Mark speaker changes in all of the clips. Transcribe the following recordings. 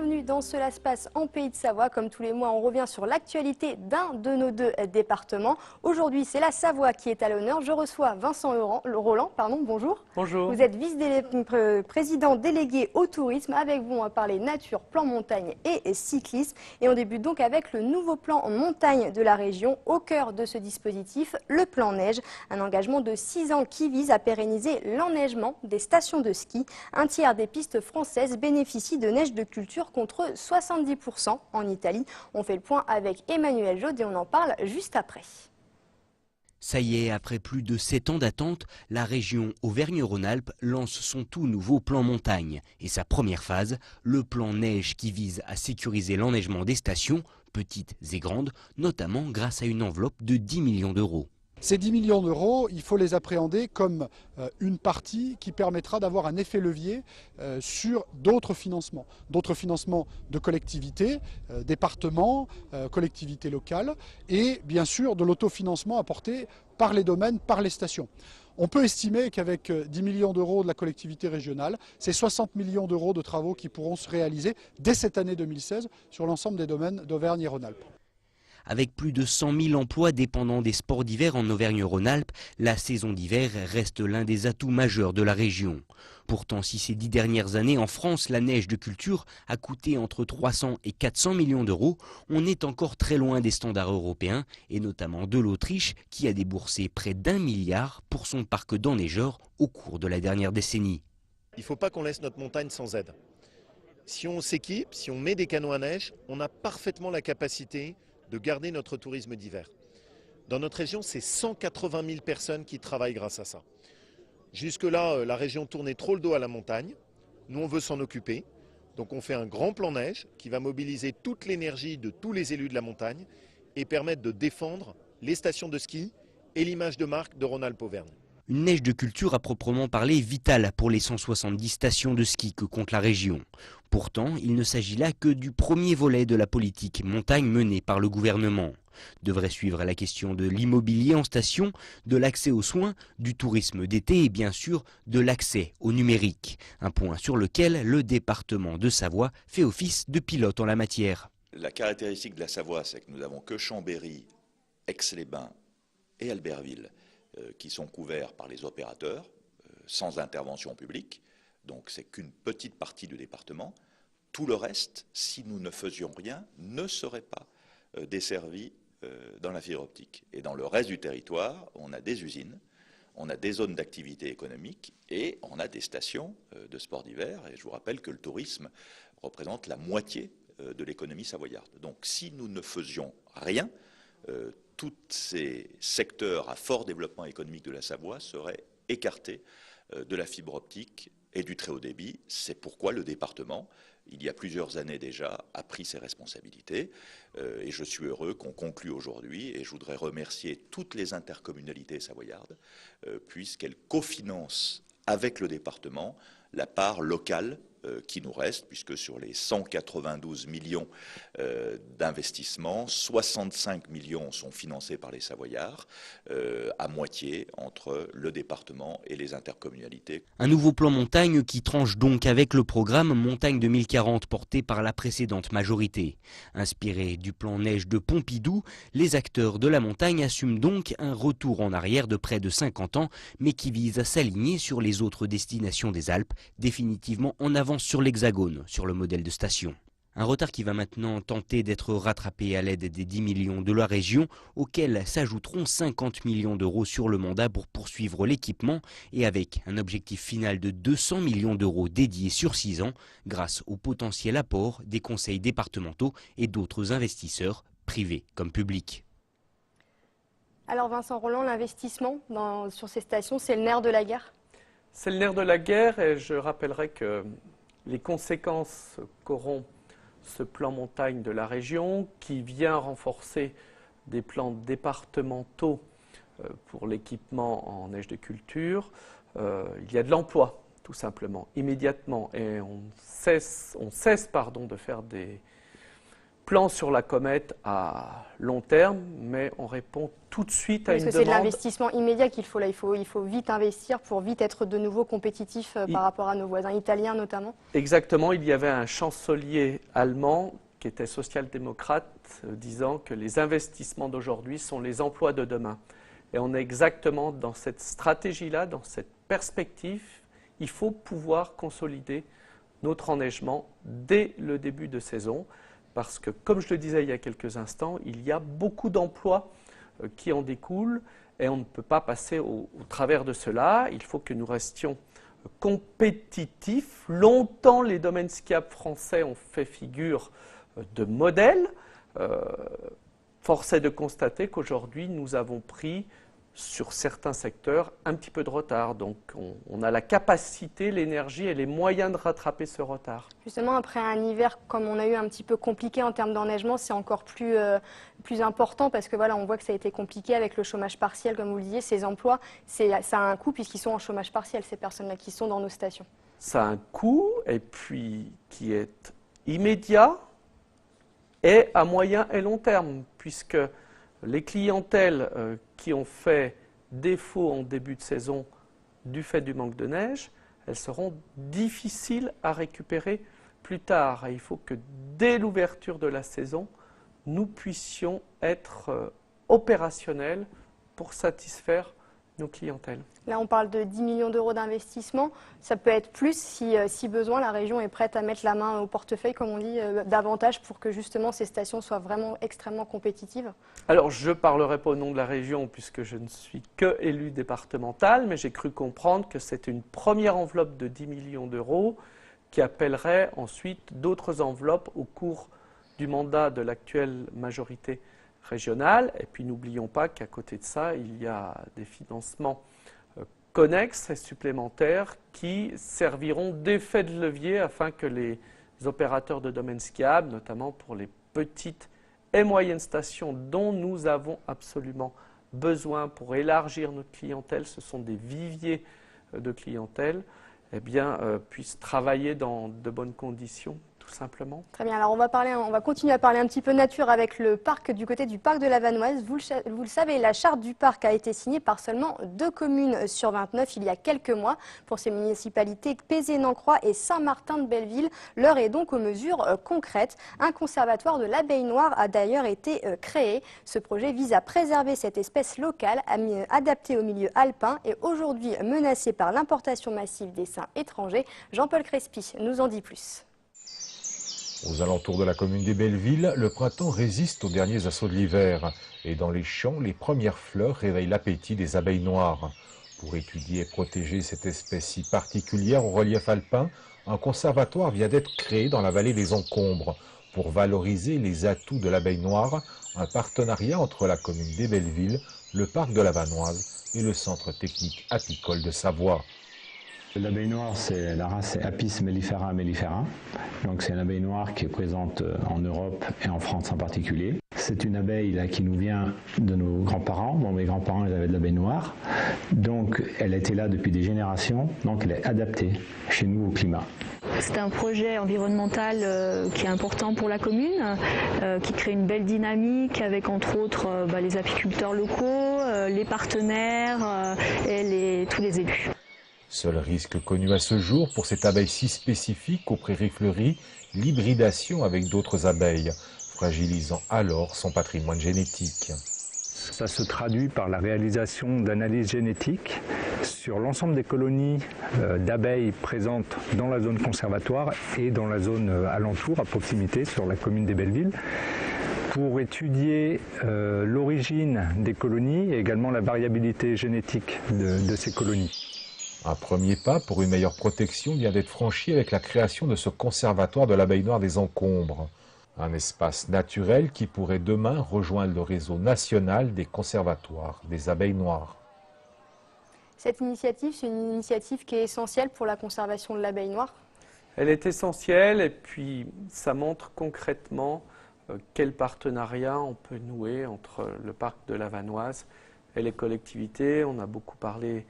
Speaker 1: bienvenue dans Cela se passe en Pays de Savoie. Comme tous les mois, on revient sur l'actualité d'un de nos deux départements. Aujourd'hui, c'est la Savoie qui est à l'honneur. Je reçois Vincent Roland, bonjour.
Speaker 2: Bonjour.
Speaker 1: Vous êtes vice-président délégué au tourisme. Avec vous, on va parler nature, plan montagne et cyclisme. Et on débute donc avec le nouveau plan montagne de la région. Au cœur de ce dispositif, le plan neige, un engagement de 6 ans qui vise à pérenniser l'enneigement des stations de ski. Un tiers des pistes françaises bénéficient de neige de culture contre 70% en Italie. On fait le point avec Emmanuel Jaude et on en parle juste après.
Speaker 3: Ça y est, après plus de 7 ans d'attente, la région Auvergne-Rhône-Alpes lance son tout nouveau plan montagne. Et sa première phase, le plan neige qui vise à sécuriser l'enneigement des stations, petites et grandes, notamment grâce à une enveloppe de 10 millions d'euros.
Speaker 4: Ces 10 millions d'euros, il faut les appréhender comme une partie qui permettra d'avoir un effet levier sur d'autres financements de collectivités, départements, collectivités locales et bien sûr de l'autofinancement apporté par les domaines, par les stations. On peut estimer qu'avec 10 millions d'euros de la collectivité régionale, c'est 60 millions d'euros de travaux qui pourront se réaliser dès cette année 2016 sur l'ensemble des domaines d'Auvergne et Rhône-Alpes.
Speaker 3: Avec plus de 100 000 emplois dépendant des sports d'hiver en Auvergne-Rhône-Alpes, la saison d'hiver reste l'un des atouts majeurs de la région. Pourtant, si ces 10 dernières années en France, la neige de culture a coûté entre 300 et 400 millions d'euros, on est encore très loin des standards européens, et notamment de l'Autriche, qui a déboursé près d'1 milliard pour son parc d'enneigeurs au cours de la dernière décennie.
Speaker 5: Il ne faut pas qu'on laisse notre montagne sans aide. Si on s'équipe, si on met des canons à neige, on a parfaitement la capacité de garder notre tourisme d'hiver. Dans notre région, c'est 180 000 personnes qui travaillent grâce à ça. Jusque-là, la région tournait trop le dos à la montagne. Nous, on veut s'en occuper. Donc on fait un grand plan neige qui va mobiliser toute l'énergie de tous les élus de la montagne et permettre de défendre les stations de ski et l'image de marque de Rhône-Alpes-Auvergne.
Speaker 3: Une neige de culture à proprement parler vitale pour les 170 stations de ski que compte la région. Pourtant, il ne s'agit là que du premier volet de la politique montagne menée par le gouvernement. Devrait suivre la question de l'immobilier en station, de l'accès aux soins, du tourisme d'été et bien sûr de l'accès au numérique. Un point sur lequel le département de Savoie fait office de pilote en la matière.
Speaker 6: La caractéristique de la Savoie, c'est que nous n'avons que Chambéry, Aix-les-Bains et Albertville qui sont couverts par les opérateurs, sans intervention publique. Donc c'est qu'une petite partie du département. Tout le reste, si nous ne faisions rien, ne serait pas desservi dans la fibre optique. Et dans le reste du territoire, on a des usines, on a des zones d'activité économique et on a des stations de sport d'hiver. Et je vous rappelle que le tourisme représente la moitié de l'économie savoyarde. Donc si nous ne faisions rien, tous ces secteurs à fort développement économique de la Savoie seraient écartés de la fibre optique et du très haut débit. C'est pourquoi le département, il y a plusieurs années déjà, a pris ses responsabilités. Et je suis heureux qu'on conclue aujourd'hui. Et je voudrais remercier toutes les intercommunalités savoyardes, puisqu'elles cofinancent avec le département la part locale qui nous reste, puisque sur les 192 millions d'investissements, 65 millions sont financés par les Savoyards, à moitié entre le département et les intercommunalités.
Speaker 3: Un nouveau plan montagne qui tranche donc avec le programme Montagne 2040 porté par la précédente majorité. Inspiré du plan neige de Pompidou, les acteurs de la montagne assument donc un retour en arrière de près de 50 ans, mais qui vise à s'aligner sur les autres destinations des Alpes, définitivement en avance sur l'Hexagone, sur le modèle de station. Un retard qui va maintenant tenter d'être rattrapé à l'aide des 10 millions de la région, auxquels s'ajouteront 50 millions d'euros sur le mandat pour poursuivre l'équipement et avec un objectif final de 200 millions d'euros dédiés sur 6 ans grâce au potentiel apport des conseils départementaux et d'autres investisseurs, privés comme publics.
Speaker 1: Alors Vincent Roland, l'investissement sur ces stations, c'est le nerf de la guerre?
Speaker 2: C'est le nerf de la guerre et je rappellerai que les conséquences qu'auront ce plan montagne de la région, qui vient renforcer des plans départementaux pour l'équipement en neige de culture, il y a de l'emploi, tout simplement, immédiatement. Et on cesse de faire des plan sur la comète à long terme, mais on répond tout de suite à une demande.
Speaker 1: Parce que c'est de l'investissement immédiat qu'il faut là. Il faut vite investir pour vite être de nouveau compétitif par rapport à nos voisins italiens notamment.
Speaker 2: Exactement, il y avait un chancelier allemand qui était social-démocrate disant que les investissements d'aujourd'hui sont les emplois de demain. Et on est exactement dans cette stratégie-là, dans cette perspective. Il faut pouvoir consolider notre enneigement dès le début de saison. Parce que, comme je le disais il y a quelques instants, il y a beaucoup d'emplois qui en découlent et on ne peut pas passer au travers de cela. Il faut que nous restions compétitifs. Longtemps, les domaines skiables français ont fait figure de modèle. Force est de constater qu'aujourd'hui, nous avons pris sur certains secteurs un petit peu de retard. Donc on a la capacité, l'énergie et les moyens de rattraper ce retard.
Speaker 1: Justement, après un hiver comme on a eu un petit peu compliqué en termes d'enneigement, c'est encore plus important parce que voilà, on voit que ça a été compliqué avec le chômage partiel, comme vous le disiez, ces emplois, ça a un coût puisqu'ils sont en chômage partiel, ces personnes-là qui sont dans nos stations.
Speaker 2: Ça a un coût et puis qui est immédiat et à moyen et long terme, puisque les clientèles qui ont fait défaut en début de saison du fait du manque de neige, elles seront difficiles à récupérer plus tard. Et il faut que dès l'ouverture de la saison, nous puissions être opérationnels pour satisfaire nos clientèles.
Speaker 1: Là, on parle de 10 millions d'euros d'investissement. Ça peut être plus si besoin. La région est prête à mettre la main au portefeuille, comme on dit, davantage pour que justement ces stations soient vraiment extrêmement compétitives.
Speaker 2: Alors, je ne parlerai pas au nom de la région puisque je ne suis que élu départemental, mais j'ai cru comprendre que c'était une première enveloppe de 10 millions d'euros qui appellerait ensuite d'autres enveloppes au cours du mandat de l'actuelle majorité régionale. Et puis, n'oublions pas qu'à côté de ça, il y a des financements connexes et supplémentaires qui serviront d'effet de levier afin que les opérateurs de domaines skiables, notamment pour les petites et moyennes stations dont nous avons absolument besoin pour élargir notre clientèle, ce sont des viviers de clientèle, eh bien, puissent travailler dans de bonnes conditions. Tout simplement.
Speaker 1: Très bien, alors on va continuer à parler un petit peu nature avec le parc du côté du parc de la Vanoise. Vous le savez, la charte du parc a été signée par seulement 2 communes sur 29 il y a quelques mois pour ces municipalités Pézé-Nancroix et Saint-Martin-de-Belleville. L'heure est donc aux mesures concrètes. Un conservatoire de l'abeille noire a d'ailleurs été créé. Ce projet vise à préserver cette espèce locale adaptée au milieu alpin et aujourd'hui menacée par l'importation massive d'essaims étrangers. Jean-Paul Crespi nous en dit plus.
Speaker 7: Aux alentours de la commune des Bellevilles, le printemps résiste aux derniers assauts de l'hiver. Et dans les champs, les premières fleurs réveillent l'appétit des abeilles noires. Pour étudier et protéger cette espèce si particulière au relief alpin, un conservatoire vient d'être créé dans la vallée des Encombres. Pour valoriser les atouts de l'abeille noire, un partenariat entre la commune des Bellevilles, le parc de la Vanoise et le centre technique apicole de Savoie.
Speaker 8: L'abeille noire, la race c'est Apis mellifera mellifera. Donc c'est une abeille noire qui est présente en Europe et en France en particulier. C'est une abeille là, qui nous vient de nos grands-parents. Bon, mes grands-parents ils avaient de l'abeille noire. Donc elle était là depuis des générations. Donc elle est adaptée chez nous au climat.
Speaker 9: C'est un projet environnemental qui est important pour la commune, qui crée une belle dynamique avec entre autres les apiculteurs locaux, les partenaires et tous les élus.
Speaker 7: Seul risque connu à ce jour pour cette abeille si spécifique aux prairies fleuries, l'hybridation avec d'autres abeilles, fragilisant alors son patrimoine génétique.
Speaker 10: Ça se traduit par la réalisation d'analyses génétiques sur l'ensemble des colonies d'abeilles présentes dans la zone conservatoire et dans la zone alentour, à proximité, sur la commune des Bellevilles, pour étudier l'origine des colonies et également la variabilité génétique de ces colonies.
Speaker 7: Un premier pas pour une meilleure protection vient d'être franchi avec la création de ce conservatoire de l'abeille noire des Encombres. Un espace naturel qui pourrait demain rejoindre le réseau national des conservatoires des abeilles noires.
Speaker 1: Cette initiative, c'est une initiative qui est essentielle pour la conservation de l'abeille noire.
Speaker 2: Elle est essentielle et puis ça montre concrètement quel partenariat on peut nouer entre le parc de la Vanoise et les collectivités. On a beaucoup parlé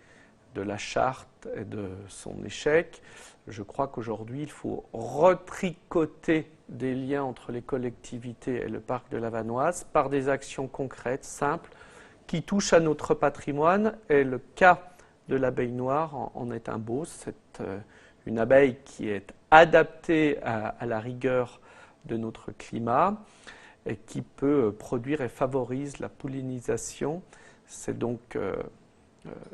Speaker 2: de la charte et de son échec. Je crois qu'aujourd'hui, il faut retricoter des liens entre les collectivités et le parc de la Vanoise par des actions concrètes, simples, qui touchent à notre patrimoine. Et le cas de l'abeille noire en est un beau. C'est une abeille qui est adaptée à la rigueur de notre climat et qui peut produire et favorise la pollinisation. C'est donc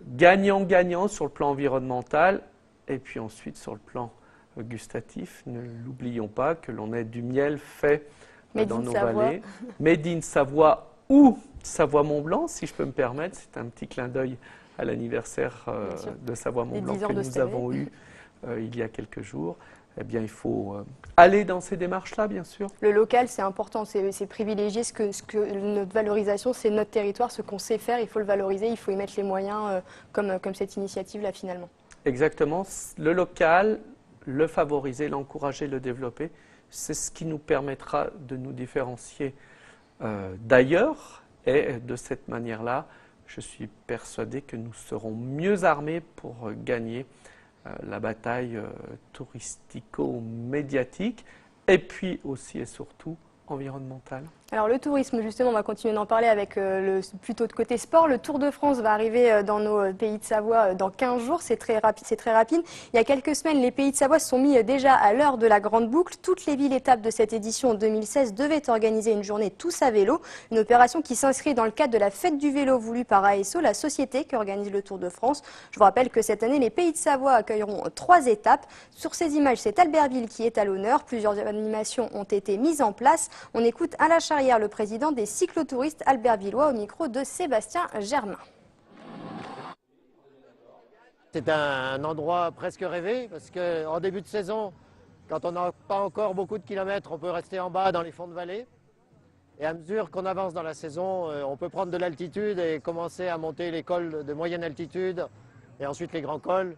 Speaker 2: gagnant-gagnant sur le plan environnemental et puis ensuite sur le plan gustatif. Ne l'oublions pas que l'on ait du miel fait dans nos vallées. Made in Savoie ou Savoie-Mont-Blanc, si je peux me permettre. C'est un petit clin d'œil à l'anniversaire de Savoie-Mont-Blanc que nous avons eu il y a quelques jours. Eh bien, il faut aller dans ces démarches-là, bien sûr.
Speaker 1: Le local, c'est important, c'est privilégier ce que notre valorisation, c'est notre territoire, ce qu'on sait faire, il faut le valoriser, il faut y mettre les moyens comme cette initiative-là, finalement. Exactement. Le local, le favoriser, l'encourager, le développer, c'est ce qui nous permettra de nous différencier d'ailleurs. Et de cette manière-là, je suis persuadé que nous serons mieux armés pour gagner la bataille touristico-médiatique et puis aussi et surtout environnementale. Alors le tourisme, justement, on va continuer d'en parler avec plutôt de côté sport. Le Tour de France va arriver dans nos pays de Savoie dans 15 jours, c'est très rapide. Il y a quelques semaines, les pays de Savoie se sont mis déjà à l'heure de la grande boucle. Toutes les villes étapes de cette édition 2016 devaient organiser une journée tous à vélo, une opération qui s'inscrit dans le cadre de la fête du vélo voulue par ASO, la société qui organise le Tour de France. Je vous rappelle que cette année, les pays de Savoie accueilleront 3 étapes. Sur ces images, c'est Albertville qui est à l'honneur. Plusieurs animations ont été mises en place. On écoute Alain Charrière, le président des cyclotouristes albertvillois, au micro de Sébastien Germain.
Speaker 11: C'est un endroit presque rêvé parce qu'en début de saison, quand on n'a pas encore beaucoup de kilomètres, on peut rester en bas dans les fonds de vallée. Et à mesure qu'on avance dans la saison, on peut prendre de l'altitude et commencer à monter les cols de moyenne altitude et ensuite les grands cols.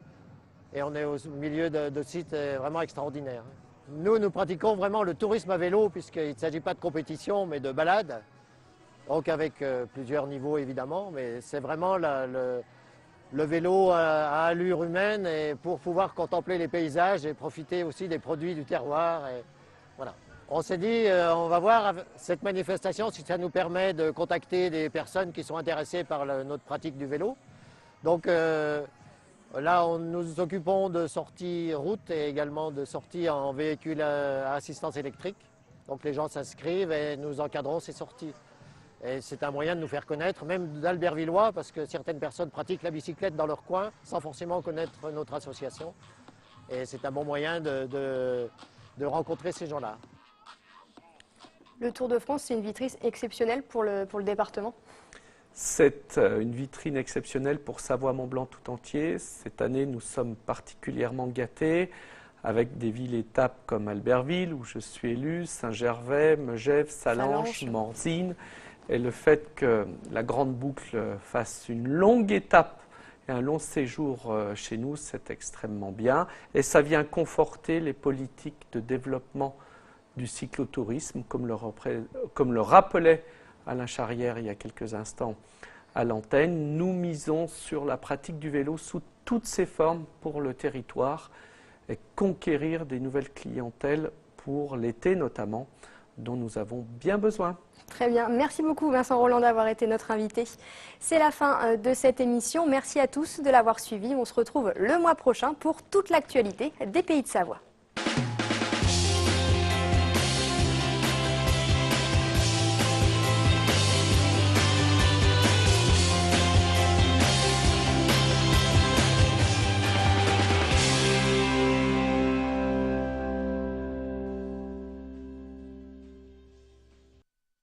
Speaker 11: Et on est au milieu de sites vraiment extraordinaires. Nous pratiquons vraiment le tourisme à vélo puisqu'il ne s'agit pas de compétition mais de balade. Donc avec plusieurs niveaux évidemment, mais c'est vraiment le vélo à allure humaine et pour pouvoir contempler les paysages et profiter aussi des produits du terroir. Et voilà. On s'est dit, on va voir cette manifestation si ça nous permet de contacter des personnes qui sont intéressées par notre pratique du vélo. Donc là, nous nous occupons de sorties route et également de sorties en véhicule à assistance électrique. Donc les gens s'inscrivent et nous encadrons ces sorties. Et c'est un moyen de nous faire connaître, même d'Albertvillois, parce que certaines personnes pratiquent la bicyclette dans leur coin sans forcément connaître notre association. Et c'est un bon moyen de rencontrer ces gens-là.
Speaker 1: Le Tour de France, c'est une vitrine exceptionnelle pour le département.
Speaker 2: C'est une vitrine exceptionnelle pour Savoie-Mont-Blanc tout entier. Cette année, nous sommes particulièrement gâtés avec des villes-étapes comme Albertville, où je suis élu, Saint-Gervais, Megève, Sallanches, Morzine. Et le fait que la grande boucle fasse une longue étape et un long séjour chez nous, c'est extrêmement bien. Et ça vient conforter les politiques de développement du cyclotourisme, comme le rappelait Alain Charrière il y a quelques instants à l'antenne. Nous misons sur la pratique du vélo sous toutes ses formes pour le territoire et conquérir des nouvelles clientèles pour l'été notamment, dont nous avons bien besoin.
Speaker 1: Très bien. Merci beaucoup Vincent Rolland d'avoir été notre invité. C'est la fin de cette émission. Merci à tous de l'avoir suivi. On se retrouve le mois prochain pour toute l'actualité des Pays de Savoie.